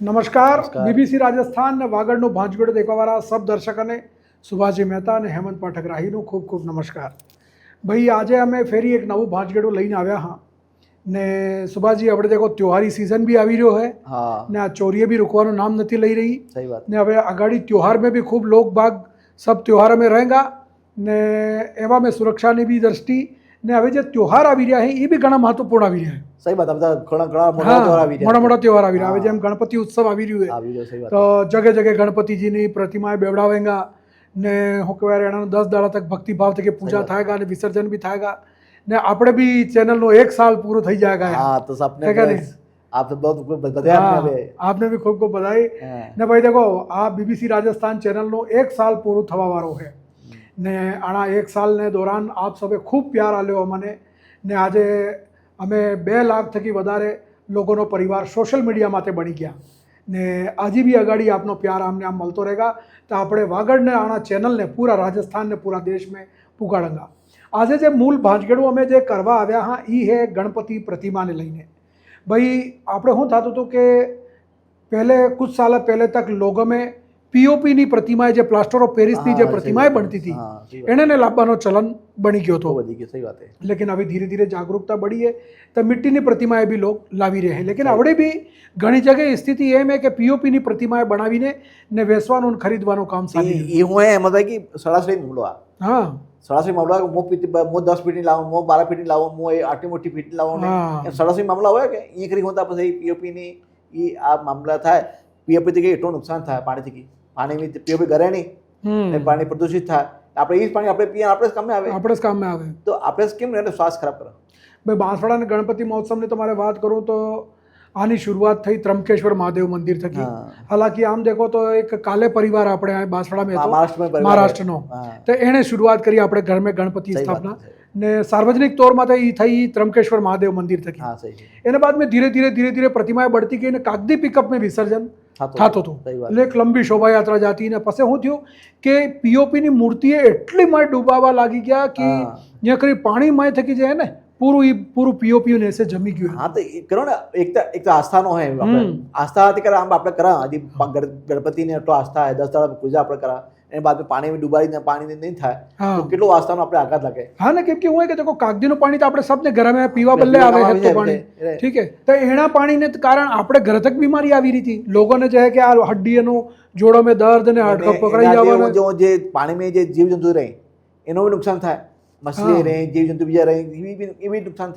નમસ્કાર બીબીસી રાજસ્થાન ને વાગડનો ભાંજગઢ દેખવાવાળા સબ દર્શકોને સુભાષજી મહેતા અને હેમંત પાઠક રાહીનો ખૂબ ખૂબ નમસ્કાર. ભાઈ આજે અમે ફેરી એક નવું ભાંજગઢો લઈને આવ્યા હા ને સુભાષજી આપણે દેખો ત્યોહારી સિઝન બી આવી રહ્યો હે ને આ ચોરીએ બી रुकવાનું નામ નથી લઈ રહી सही बात ને હવે આગાડી ત્યોહાર में भी खूब लोग बाग सब त्योहार में रहेगा ने एवं में सुरक्षा ની બી દ્રષ્ટિ ને હવે જે ત્યોહાર આવી રહ્યા છે એ બી ઘણા મહત્વપૂર્ણ આવી રહ્યા છે. सही बात है घणा मोटा त्योहार આવી રહ્યા મોટા ત્યોહાર આવી રહ્યા હવે જેમ ગણપતિ ઉત્સવ આવી રહ્યું છે સહી વાત તો જગે જગે ગણપતિજીની પ્રતિમાએ બેવડાવેંગા ને હું કહેવાય એના 10 દાડા તક ભક્તિભાવ તકે પૂજા થાયગા અને વિસર્જન બી થાયગા ને આપણે બી ચેનલનો 1 साल પૂરો થઈ જાયગા. हाँ तो सबने आप बहुत बधाई आपने भी खूब खूब बधाई ने भाई देखो आ बीबीसी राजस्थान चैनलનો 1 साल પૂરું થવા વાળો છે ને આના 1 સાલને દોરાન આપ સૌએ ખૂબ પ્યાર આલ્યો અમને ને આજે અમે 2 લાખ થકી વધારે લોકોનો પરિવાર સોશિયલ મીડિયા માટે બની ગયા ને આજે બી અગાડી આપનો પ્યાર આમને આમ મળતો રહેગા તો આપણે વાગડને આના ચેનલને પૂરા રાજસ્થાન ને પૂરા દેશ में પુગાડંગા. આજે જે મૂળ ભાંજગઢું અમે જે કરવા આવ્યા હા એ હે ગણપતિ પ્રતિમાને લઈને. ભાઈ આપણે શું થતું હતું કે પહેલે કુછ સાલ પહેલે તક લોગો में पीओपी ની પ્રતિમાએ જે પ્લાસ્ટર ઓફ પેરિસની જે પ્રતિમાએ બનતી હતી એને લાવવાનો ચલન બની ગયો હતો. सही बात है लेकिन अभी धीरे धीरे जागरूकता बढ़ी है तो मिट्टी ની પ્રતિમાએ भी लोग लावी रहे हैं. लेकिन आवड़े भी ઘણી જગ્યાએ સ્થિતિ એમ है કે पीओपी ની પ્રતિમાએ બનાવીને ને વેચવાનું અને ખરીદવાનું કામ ચાલી રહ્યું ये हुए हैं मतलब कि सरासरी मामलो आ હા सरासरी मामला मो 10 फीट लाओ मो 12 फीट लाओ मो आटी मोटी फीट लाओ ने सरासरी मामला હોય કે એ કરી હોતા પછી पीओपी ની ઈ આ મામલા થાય पीओपी થી એટલું નુકસાન થાય પાણીથી પાણી પીઓપી ઘરે નહીં ને પાણી પ્રદૂષિત થાય આપણે એ પાણી આપણે પીએ આપણે જ કામ આવે તો આપણે કેમ એને શ્વાસ ખરાબ કરે. ભાઈ બાંસવાડા અને ગણપતિ મહોત્સવની તમારે વાત કરું તો આની શરૂઆત થઈ ત્રંબકેશ્વર મહાદેવ મંદિર થકી. હાલાકી આમ દેખો તો એક કાલે પરિવાર આપણે બાંસવાડા મહારાષ્ટ્રનો તો એણે શરૂઆત કરી આપણે ઘર में ગણપતિ સ્થાપના ને સાર્વજનિક તौर માં એ થઈ ત્રંબકેશ્વર મહાદેવ મંદિર થકી. એના બાદ में ધીરે ધીરે પ્રતિમાએ बढ़ती ગઈ ને કાગદી પિકઅપ में વિસર્જન થતું હતું એટલે એક લંબી શોભાયાત્રા જાતી ને પછી શું થયું કે પીઓપી ની મૂર્તિએ એટલી મય ડૂબાવા લાગી ગયા કે ત્યાં કરી પાણી મય થકી જાય ને પૂરું પીઓપી ને એસે જમી ગયું. હા તો કરો ને એક તો આસ્થાનો હોય આપણે આસ્થા હતી કરે આમ આપણે કરા હજી ગણપતિને એટલો આસ્થા હે 10 દાડા પૂજા આપણે કરા એના બાદ પાણી ડૂબાડીને પાણી નહીં થાય તો કેટલો આસ્થાનો આપણે આઘાત લાગે. હા ને કેમ કે હું કે દેખો કાગદીનું પાણી તો આપણે સબને ઘરે પીવા બદલે આવે છે તો પાણી ઠીક હે તો એના પાણીને કારણ આપણે ઘર તક બીમારી આવી રહી હતી લોકોને જે કે આ હડ્ડીનો જોડો में दर्द ને હાડકા પકડાઈ જવાનો જો જે પાણીમાં જે જીવજંતુ રહે એનો भी નુકસાન થાય मछली रहे जीव जंतु બીજા રહે એ भी नुकसान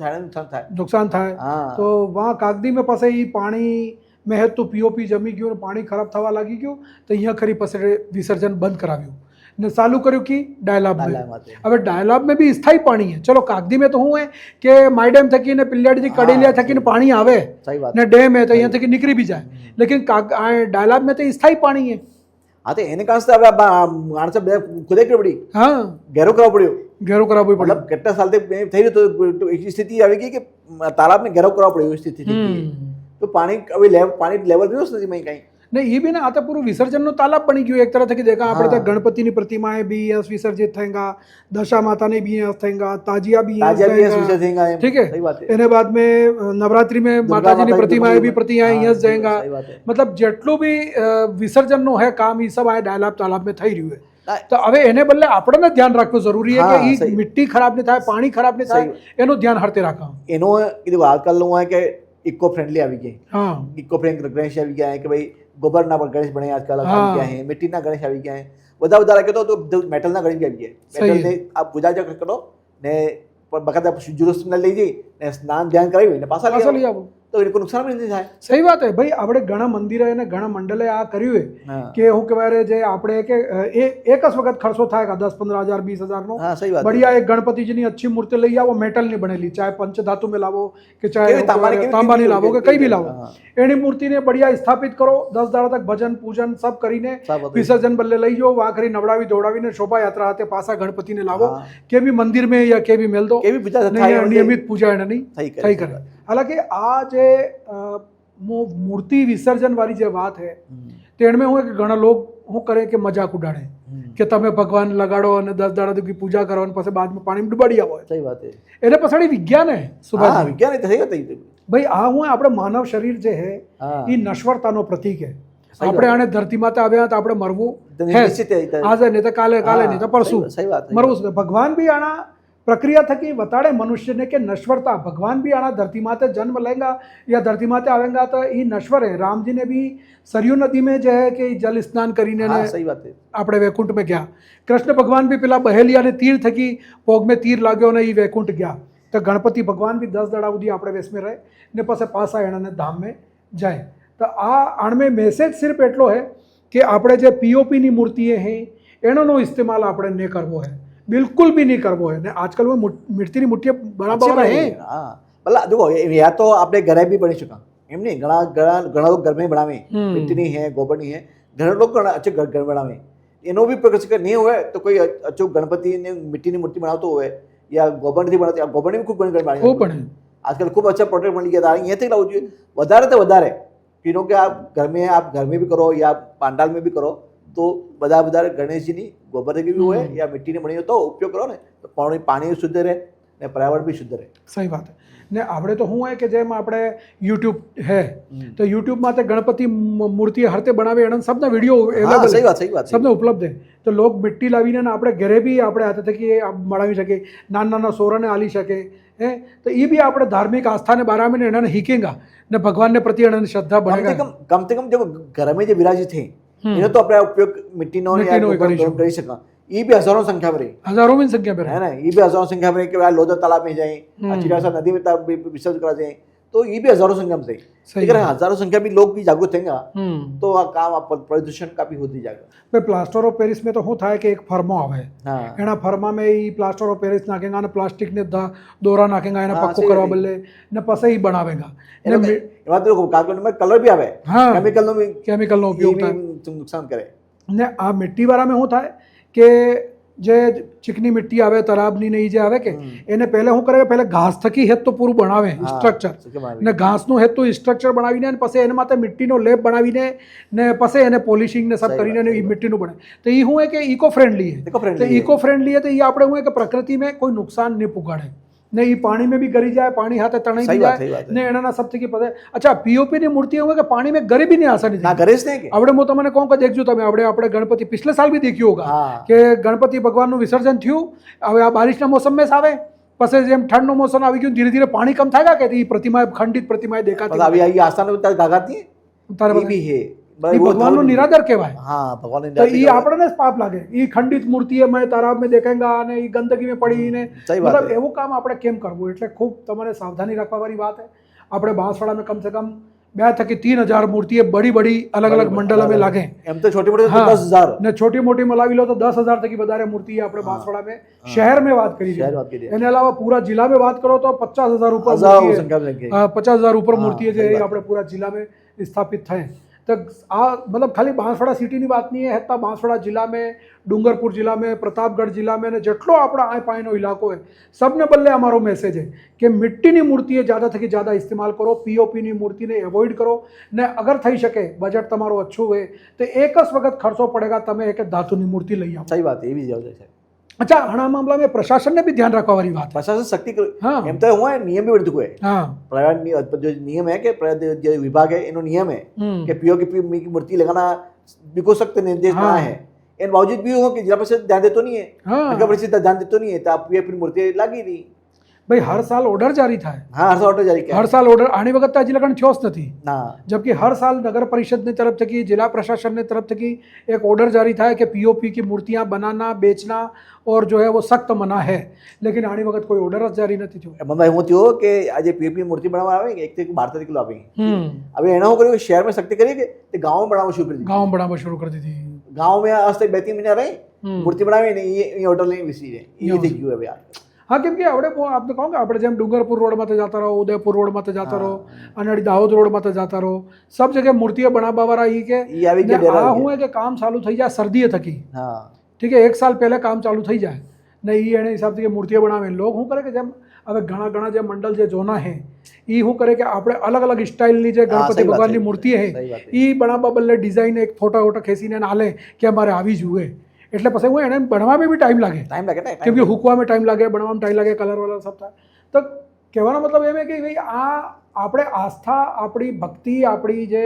થાય તો વहाँ કાગદી में પછી એ પાણી મેં તો પીઓપી જમી ગયું પાણી ખરાબ થવા લાગી ગયું તો અહીંયા ખરી પછી વિસર્જન બંધ કરાવ્યું ને ચાલુ કર્યું કે ડાયલાબ હવે ડાયલાબ में भी स्थायी पानी है. चलो कागदी में तो હું है કે માય ડેમ થકી ને પિલ્લાડીથી કડેલિયા થકી ને પાણી આવે ને ડેમ है તો અહીંયા થકી નીકળી भी જાય लेकिन ડાયલાબ में तो स्थायी पानी है. હા તો એને કારણે હવે માણસે બે ખુદે કરવી પડી. હા ઘેરો કરાવવું પડ્યું મતલબ કેટલા સાલથી થઈ રહ્યું તો એક સ્થિતિ આવી ગઈ કે તાલાબને ઘેરો કરાવવો પડ્યો એવી સ્થિતિ તો પાણી હવે પાણી લેવલ રહ્યું જ નથી કઈ नहीं ये भी ना आता पूरा विसर्जन नो तालाब बनी गयो एक तरह से देखा આપણે તો ગણપતિ ની પ્રતિમાએ भी यहाँ विसर्जित થેંગા दशा माता ने भी यहाँ થેંગા ताजिया भी यहाँ થેંગા ठीक है એને बाद में नवरात्रि में माता जी ની પ્રતિમાએ भी प्रतिमाएं यहाँ जाएगा मतलब જેટલું भी વિસર્જન નો है काम ये सब આ ડાયલાબ તાલાબ में થઈ રહ્યું है તો હવે એને બદલે આપણે ધ્યાન રાખવું જરૂરી है કે ઈ મિટ્ટી ખરાબ ન થાય પાણી ખરાબ ન થાય એનું ધ્યાન હરતે રાખવા એનો કીધું આજકાલ નું હોય કે ઇકો ફ્રેન્ડલી આવી ગઈ ઇકો ફ્રેન્ડલી ગણેશ આવી ગયા કે ભાઈ गोबरना गणेश बने आजकल આવી ગયા है मिट्टी ना गणेश આવી ગયા है બધા कहते तो मेटल ना गणेश આવી ગયા मेटल ने आप पूजा जो करो ने बकायदा जुलूस में लई जई ने स्नान ध्यान करावी ने पासा लई आવો તો એને કોઈ નુકસાન નહીં થાય. સહી વાત હે ભાઈ આપણે ઘણા મંદિરે અને ઘણા મંડળે આ કર્યું હે કે હું કહેવાય જે આપણે કે એક જ વખત ખર્ચો થાય 10-15 હજાર 20,000 નો बढ़िया એક ગણપતિજીની अच्छी મૂર્તિ લઈ આવો મેટલની બનેલી ચાહે પંચધાતુ में લાવો કે ચાહે તાંબાની લાવો કે કઈ भी લાવો એની મૂર્તિને बढ़िया સ્થાપિત કરો 10 દાડા તક ભજન પૂજન સબ કરીને વિસર્જન બલ્લે લઈ જાઓ વાખરી નવડાવી દોડાવીને શોભાયાત્રા હાથે પાછા ગણપતિને લાવો કે भी મંદિર में या के भी मेल दो के भी पूजा થાય નિયમિત પૂજા એને નહીં થઈ કરે. हालांकि आ जे मूर्ति विसर्जन वाली जो बात है तेण में हूँ कि घना लोग हूँ करे कि मजाक उड़ाड़े કે તમે ભગવાન લગાડો અને 10 દાડા સુધી પૂજા કરો અને પછી બાદમાં પાણીમાં ડૂબાડી આવો. સહી વાત છે. એને પછાડી વિજ્ઞાન હે સુભાષ. હા વિજ્ઞાન સહી વાત है ભાઈ આ હું આપણે માનવ શરીર જે હે એ નશ્વરતાનો પ્રતીક હે. આપણે આને ધરતી માથે આવ્યા તો આપણે મરવું આજે નહીં તો કાલે નહીં તો પરસું મરવું. ભગવાન બી આના પ્રક્રિયા થકી બતાડે મનુષ્યને કે નશ્વરતા. ભગવાન भी आना धरती माते जन्म लेगा या धरती माते आवेगा तो ये नश्वर है. राम जी ने भी सरयू नदी में जो है कि जल स्नान કરીને આપણે વૈકુંઠ में ગયા. કૃષ્ણ ભગવાન भी પેલા બહેલિયા ને તીર થકી પોગ में તીર લાગ્યો ને એ વૈકુંઠ ગયા. તો ગણપતિ ભગવાન भी 10 દાડા સુધી આપણે વેશ में રહે ને પછી પાછા એના ધામ में જાય. તો આ આણમે મેસેજ સિર્ફ એટલો હે કે આપણે જે પીઓપીની મૂર્તિએ હે એનો ઇસ્તેમાલ આપણે નહીં કરવો હે, बिल्कुल भी नहीं करवो है. आजकल वो मिट्टी की मुठ्ठी बड़ा है. हाँ मतलब देखो या तो आपने घरे भी बनी चुका एम नहीं घना घना घना लोग घर में बनावे मिट्टी नहीं है गोबर नहीं है घना लोग अच्छे घर बनावे एनो भी प्रकृति नहीं हुआ तो कोई अच्छो गणपति ने मिट्टी की मूर्ति बनावतो हुए या गोबर नहीं बनाते गोबर में खूब बने आजकल खूब अच्छा प्रोडक्ट बन गया था ये तक लाओ જોઈએ વધારે તો વધારે किनो के आप घर में भी करो या पांडाल में भी करो तो બધા ગણેશજીની ગોબરથી બી હોય યા મિટ્ટીની બની હોય તો ઉપયોગ કરો ને તો પાણી શુદ્ધ રહે ને પર્યાવરણ બી શુદ્ધ રહે. સહી વાત ને આપણે તો શું હોય કે જેમ આપણે યુટ્યુબ હે તો યુટ્યુબમાં તે ગણપતિ મૂર્તિ હરતે બનાવે એના સબના વિડીયો અવેલેબલ સહી વાત સબને ઉપલબ્ધ હે. તો લોક મિટ્ટી લાવીને આપણે ઘરે બી આપણે હાથે થકી બનાવી શકે, નાના સોરાને આલી શકે હે. તો એ બી આપણે ધાર્મિક આસ્થાને બારામાં એનાને હિકેંગા ને ભગવાનને પ્રતિ એનાને શ્રદ્ધા બનેગા. કમ से कम जो घर में जो विराजित थे इन्हें तो अपने उपयोग मिट्टी नो कर सका ये भी हजारों संख्या में रही, हजारों में संख्या में है ना. ये भी हजारों संख्या में कि लोधर तालाब में जाए चिड़ियासा नदी में विसर्जन करा जाए तो ये भी हजारों संख्या में सही. अगर हजारों संख्या में लोग भी जागरूक होंगे तो आ काम प्रदूषण का भी होती जाएगा. भाई प्लास्टर ऑफ पेरिस में तो શું થાય કે એક ફર્મો આવે એના ફર્મામાં એ પ્લાસ્ટર ઓફ પેરિસ નાખેગા અને પ્લાસ્ટિક ને દોરા નાખેગા એને પક્કો કરવા બદલે ને પછી એ બનાવેગા. એમાં તો કાગળ में કલર भी આવે કેમિકલ નો ઉપયોગ થાય નુકસાન કરે ને આ મિટ્ટી વાળામાં શું થાય કે જે ચીકની મિટ્ટી આવે તરાબની ને એ જે આવે કે એને પહેલે શું કરે પહેલે ઘાસ થકી હેત તો પૂરું બનાવે સ્ટ્રક્ચર ને ઘાસનું હેત તો સ્ટ્રક્ચર બનાવીને પછી એને માથે મિટ્ટીનો લેપ બનાવીને ને પછી એને પોલિશિંગ ને સબ કરીને એ મિટ્ટીનું બને. તો એ શું હે કે ઇકો ફ્રેન્ડલી હે. તો ઇકો ફ્રેન્ડલી હે તો એ આપણે શું હે કે પ્રકૃતિ में કોઈ નુકસાન નહીં પુગાડે ને એ પાણી में भी गरी जाए, पानी हाथे तनाई भी जाए ने एना सब थी पता. अच्छा पीओपी ની મૂર્તિ હોય કે પાણી में गरी भी नहीं आसानी ना करे જ નહીં કે આપણે હું તમને કહું કે દેખજો તમે આપણે ગણપતિ पिछले साल भी देख्યું होगा કે ગણપતિ ભગવાનનું વિસર્જન થયું. હવે આ બારિશના મોસમમાં આવે પછી જેમ ઠંડનો મોસમ આવી ગયું ધીરે ધીરે પાણી કમ થાય કે એ પ્રતિમા ખંડિત પ્રતિમાએ દેખાતી अभी आई आसान में गागाती તારે भी है ભગવાનનું નિરાદર કહેવાય. हाँ भगवान तो ये આપણને જ પાપ લાગે. ये खंडित मूर्ति है मैं तालाब में देखेंगा અને એ ગંદકી में પડી ને मतलब એવું કામ આપણે કેમ કરવું. એટલે ખૂબ તમારે સાવધાની રાખવા વાળી વાત है. આપણે बांसवाड़ा में कम से कम 2 થી 3000 મૂર્તિએ બડી બડી અલગ અલગ મંડળ में લાગે. એમ તો छोटी मोटी 10000 ને छोटी मोटी में लावी लो तो 10000 થી વધારે મૂર્તિ આપણે बांसवाड़ा में शहर में बात करी है. એના અલાવા પૂરા જિલ્લા में बात करो तो 50000 ऊपर 50000 ऊपर मूर्ति है જે આપણે પૂરા જિલ્લા में स्थापित થાય. तो आ मतलब खाली बांसवाड़ा सिटी की बात नहीं है. हेता बांसवाड़ा जिला में, डूंगरपुर जिला में, प्रतापगढ़ जिला में ने जेटलो अपना आय पायनो इलाको है सबने बदले अमारो मैसेज है कि मिट्टी की मूर्ति ज़्यादा थकी ज़्यादा इस्तेमाल करो, पीओपी की मूर्ति ने एवॉइड करो ने अगर थी सके बजट तमारो अच्छो हुए तो एक वक्त खर्चो पड़ेगा तमे एक धातु की मूर्ति लई आओ. सही बात है ये भी जरूर है. अच्छा हणा मामला में प्रशासन ने भी ध्यान रखवा वाली बात. प्रशासन शक्ति एम तो हुआ है नियम भी बढ़ चुका है. प्राइवेट जो नियम है कि जो विभाग है इनो नियम है कि पीओपी की मूर्ति लगाना बिको सकते निर्देश बना है. इन बावजूद भी हो कि जिला परिषद ध्यान देते नहीं है, नगर परिषद ध्यान देते नहीं है तो आप पीओपी मूर्ति लागी नहीं. भाई हर साल ऑर्डर जारी था. हाँ हर साल ऑर्डर जारी किया. हर साल ऑर्डर आने वक्त हजी लगन थोस नहीं. जबकि हर साल नगर परिषद ने तरफ थकी जिला प्रशासन ने तरफ थकी एक ऑर्डर जारी था कि पीओपी की मूर्तियां बनाना बेचना और जो है वो सख्त मना है. लेकिन आने वक्त कोई ऑर्डर जारी नहीं थी. मम्मी હું થયો કે આજે પીઓપી મૂર્તિ બનાવવા આવે કે 1 થી 12 કિલો આવે. હવે એનો કર્યું શહેર में शक्ति करी કે તે ગાंव में बनाना शुरू कर दी. गांव में बनाना शुरू कर दी थी. गांव में आज तक 2-3 महीना रही मूर्ति बनावी ने ये ऑर्डर लई विसी है ये થઈ ગયું હવે. हाँ કેમ કે આપણે આપણે કહો કે આપણે જેમ ડુંગરપુર રોડ માથે જતા રહો, ઉદયપુર રોડ માથે જતા રહો, અનાડી દાહોદ રોડ માથે જતા રહો, सब जगह मूर्तियां बनावा वाला ही के आ हुए કે કામ ચાલુ થઈ જાય શરદીએ થકી. ठीक है 1 साल पहले काम चालू થઈ જાય ને એ એને હિસાબથી મૂર્તિઓ બનાવે. લોક શું કરે કે જેમ હવે ઘણા જે મંડળ જે જોના હે એ શું કરે કે આપણે અલગ અલગ સ્ટાઇલની જે ગણપતિ ભગવાનની મૂર્તિ હે એ બનાવવા બદલે ડિઝાઇન એક ફોટા ખેંચીને હાલે કે અમારે આવી જુએ એટલે પછી હું એને ભણવામાં બી ટાઈમ લાગે, ટાઈમ લાગે ને, કેમ કે હૂકવામાં ટાઈમ લાગે, ભણવામાં ટાઈમ લાગે, કલર વલર સબ થાય. તો કહેવાનો મતલબ એમ કે ભાઈ આ આપણે આસ્થા, આપણી ભક્તિ, આપણી જે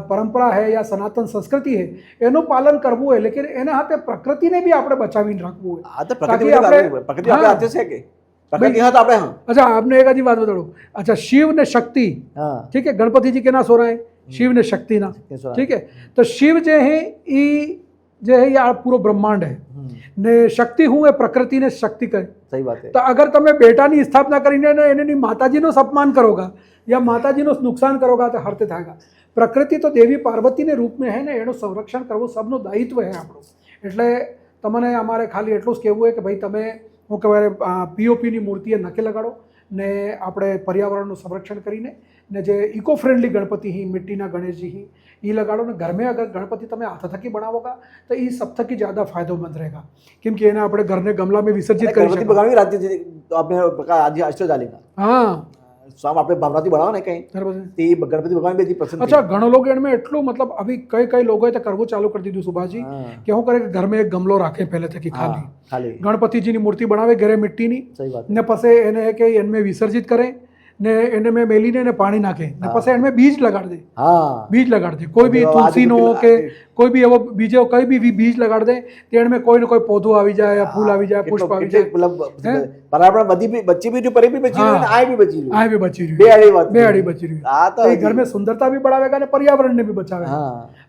પરંપરા है या सनातन संस्कृति है એનું પાલન કરવું હોય, લેકિન એના હાથે પ્રકૃતિને બી આપણે બચાવીને રાખવું હોય. હા તો પ્રકૃતિ આપણે હાથે છે કે प्रकृति हाथ આપણે હા. अच्छा, आपने एक आधी बात बताओ. अच्छा, शिव ने शक्ति, हाँ ठीक है, गणपति जी के ना सो रहे हैं, शिव ने शक्ति ना, ठीक है. तो शिव जो है ये આ પૂરો બ્રહ્માંડ है ને શક્તિ હું એ પ્રકૃતિને શક્તિ કરે. સહી વાત છે. તો અગર તમે બેટાની સ્થાપના કરીને એની માતાજીનો અપમાન કરોગા या માતાજીનો નુકસાન કરોગા તો હર્તે થાયગા. પ્રકૃતિ તો દેવી પાર્વતીને રૂપ में है ને, એનું સંરક્ષણ કરવું સબનું દાયિત્વ છે આપણું. એટલે તમને અમારે ખાલી એટલું જ કહેવું હોય કે ભાઈ તમે હું કહેવાય પીઓપીની મૂર્તિએ નખે લગાડો ને આપણે પર્યાવરણનું સંરક્ષણ કરીને ને જે ઇકો ફ્રેન્ડલી ગણપતિ ही मिट्टीના गणेशजी ही ये लगाड़ो ने घर में. अगर गणपति તમે हाथ थकी बनावोगा तो ये सब थकी ज़्यादा फायदेमंद रहेगा, કેમ કે એને આપણે ઘરને ગમલામાં વિસર્જિત કરી ગણપતિ ભગવાનની રાજ્ય તો આપણે આજે અષ્ટજાલિકા હા સ્વામ આપણે ભાવનાથી બનાવો ને કંઈ તે ગણપતિ ભગવાન બી પસંદ. अच्छा, ઘણા લોકો એમાં એટલું મતલબ અભી કઈ લોકોએ તો કરવું ચાલુ કરી દીધું સુભાષજી કે હું કરે કે ઘરમાં એક ગમલો રાખે પહેલે થકી ખાલી ગણપતિજીની મૂર્તિ બનાવે ઘરે મિટ્ટીની, ને પછી એને કે એમને વિસર્જિત કરે ને એને મેં મેલીને એને પાણી નાખે ને પછી એને બીજ લગાડ દે. બીજ લગાડ દે, કોઈ બી તુલસીનો કે કોઈ બી એવો બીજો કઈ બી બીજ લગાડ દે તો એને કોઈ ને કોઈ પૌધો આવી જાય, ફૂલ આવી જાય, પુષ્પ આવી જાય. મતલબ બરાબર બધી બચ્ચી બી પરી બી બચી રહ્યું, આ બી બચી રહ્યું, આ બી બચી રહ્યું, બે આડી વાત, બે આડી બચી રહ્યું. આ તો એ ઘરમાં સુંદરતા બી बढ़ावेगा ને પર્યાવરણને બી બચાવેगा.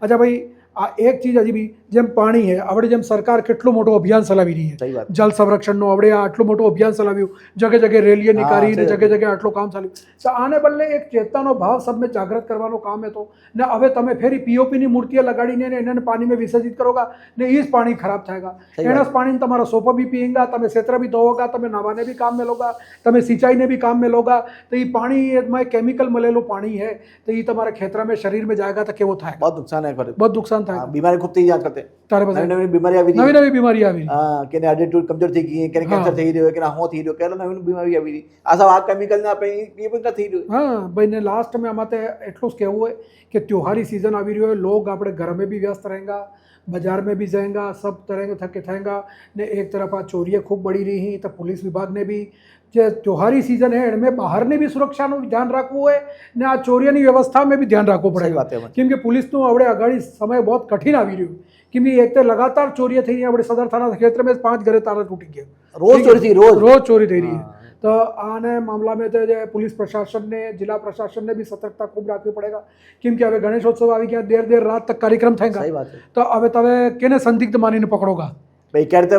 अच्छा भाई, આ એક ચીજ હજી બી જેમ પાણી છે, આપણે જેમ સરકાર કેટલું મોટું અભિયાન ચલાવી રહી છે જલ સંરક્ષણનું, આપણે આટલું મોટું અભિયાન ચલાવ્યું, જગ્યા જગ્યાએ રેલીઓ નીકાળીને જગ્યા જગ્યાએ આટલું કામ ચાલ્યું. તો આને બદલે એક ચેતનાનો ભાવ સબને જાગૃત કરવાનો કામ હતો ને હવે તમે ફેરી પીઓપીની મૂર્તિઓ લગાડીને એને પાણીમાં વિસર્જિત કરોગા ને એ જ પાણી ખરાબ થાયગા. એના જ પાણી તમારા સોફા બી પીएंगा, તમે क्षेत्र भी धोओगा, તમે નહાવાને भी काम में लोगा, તમે સિંચાઈને भी काम में लोगा. तो ये पानी में केमिकल મળેલું પાણી है तो ये તમારા ખેતરમાં શરીર में जाएगा तो કેવો થાય? बहुत नुकसान है, बहुत नुकसान થાય. બીમારી ખૂબ થઈ જાત કરતે. તારે પાસે નવી બીમારી આવી નવી નવી બીમારી આવી. હા, કેને હાર્ટ કમજોર થઈ ગઈ, કેને કેન્સર થઈ રહ્યો, કેને હો થઈ રહ્યો, કેને નવી બીમારી આવી. આ સબ આ કેમિકલ ના આપણે એ બધું થઈ રહ્યું. હા ભાઈ, ને લાસ્ટ में અમારે એટલું જ કહેવું હોય કે त्योहारी सीजन આવી રહ્યો है, लोग આપણે घर में भी व्यस्त रहेंगे, बाजार में भी जाएंगे, सब तरह के थके थाएंगा ने एक तरफ आ चोरियाँ खूब बढ़ी रही हैं. तो पुलिस विभाग ने भी જે ત્યોહારી સિઝન है એમાં બહારની બી સુરક્ષાનું ધ્યાન રાખવું હોય ને આ ચોરીની વ્યવસ્થામાં બી ધ્યાન રાખવું પડે, કેમ કે પોલીસનું આપણે અગાડી સમય બહુ કઠિન આવી રહ્યું. કેમ કે એક તો લગાતાર ચોરી થઈ રહી, આપણે સદર થાના ક્ષેત્ર में 5 ઘરે તાળા તૂટી ગયા, રોજ ચોરી થઈ, રોજ ચોરી થઈ રહી है. तो आने मामला में तो जो पुलिस प्रशासन ने, जिला प्रशासन ने भी सतर्कता खूब रखनी पड़ेगा, क्योंकि अब गणेशोत्सव આવી ગયા, देर देर रात तक कार्यक्रम થયેगा. तो હવે તમે કેને સંદિગ્ધ માનીને પકડોગા? ભાઈ ક્યારે તો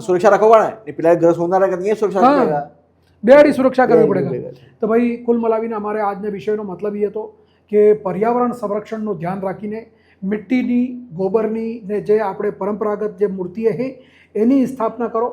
સુરક્ષા રાખવો પડે ને, પેલા ઘર સોનારા કે સુરક્ષા રાખેગા, બેડી સુરક્ષા કરવી પડેગા. તો ભાઈ કુલ મલાવીને અમારે આજના વિષયનો મતલબ એ હતો કે પર્યાવરણ સંરક્ષણનું ધ્યાન રાખીને મિટ્ટીની, ગોબરની ને જે આપણે પરંપરાગત જે મૂર્તિઓ છે એની સ્થાપના કરો.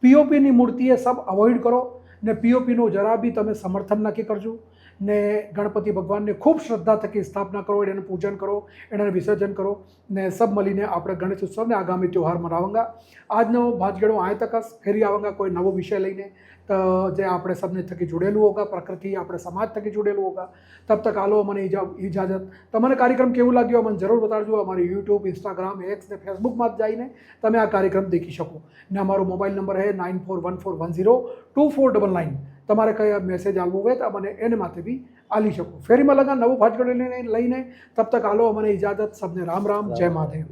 પીઓપીની મૂર્તિએ સબ અવોઇડ કરો ને પીઓપીનું જરા બી તમે સમર્થન નક્કી કરજો ને ગણપતિ ભગવાનને ખૂબ શ્રદ્ધા થકી સ્થાપના કરો, એનું પૂજન કરો, એનું વિસર્જન કરો ને સબ મળીને આપણે ગણેશ ઉત્સવને આગામી ત્યોહાર મનાવાંગા. આજનો ભાજગેડો આય તક ફેરી આવાંગા કોઈ નવો વિષય લઈને, તો જે આપણે સબને થકી जुड़ेલું હોગા, પ્રકૃતિ આપણે સમાજ થકી जुड़ेલું હોગા. તબ તક આલો મને ઇજાજત. તમને કાર્યક્રમ કેવું લાગ્યો મને જરૂર બતાડજો. અમારી યુટ્યુબ, ઇન્સ્ટાગ્રામ, એક્સ ને ફેસબુકમાં જઈને તમે આ કાર્યક્રમ દેખી શકો. ને અમારો મોબાઈલ નંબર છે 9414102499. તમારે કઈ મેસેજ આવવો હોય તો મને એને માટે બી આલી શકો. ફેરીમાં લગા નવું ભાજગડ લઈને તબ તક આલો મને ઇજાજત. સબને રામ રામ, જય મહાદેવ.